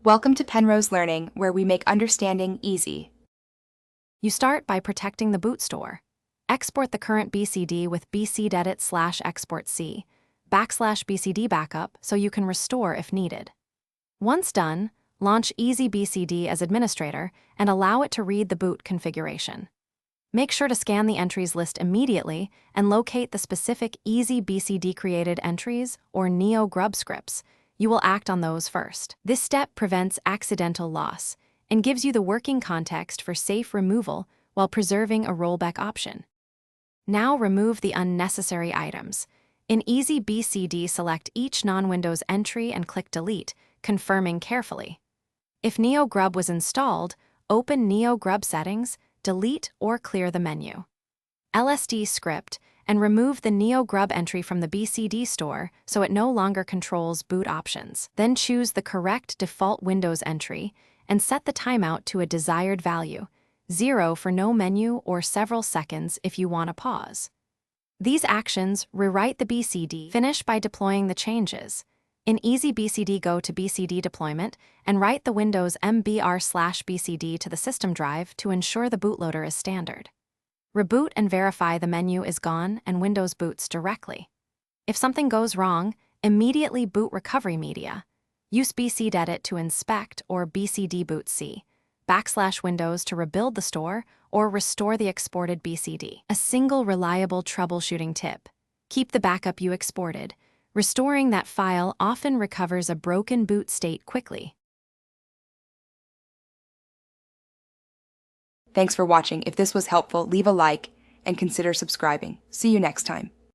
Welcome to Penrose Learning, where we make understanding easy. You start by protecting the boot store. Export the current BCD with bcdedit/exportc /BCD backup so you can restore if needed. Once done, launch Easybcd as administrator and allow it to read the boot configuration. Make sure to scan the entries list immediately and locate the specific Easybcd created entries or neo-grub scripts. You will act on those first. This step prevents accidental loss and gives you the working context for safe removal while preserving a rollback option. Now remove the unnecessary items. In Easybcd, select each non-Windows entry and click Delete, confirming carefully. If neo-grub was installed, open neo-grub settings, delete or clear the menu. LSD script and remove the neo-grub entry from the BCD store so it no longer controls boot options. Then choose the correct default Windows entry and set the timeout to a desired value, 0 for no menu or several seconds if you want to pause. These actions rewrite the BCD. Finish by deploying the changes. In Easybcd, go to BCD deployment and write the Windows mbr/bcd to the system drive to ensure the bootloader is standard. Reboot and verify the menu is gone and Windows boots directly. If something goes wrong, immediately boot recovery media. Use bcdedit to inspect or bcdbootc /Windows to rebuild the store or restore the exported BCD. A single reliable troubleshooting tip: keep the backup you exported. Restoring that file often recovers a broken boot state quickly. Thanks for watching. If this was helpful, leave a like and consider subscribing. See you next time.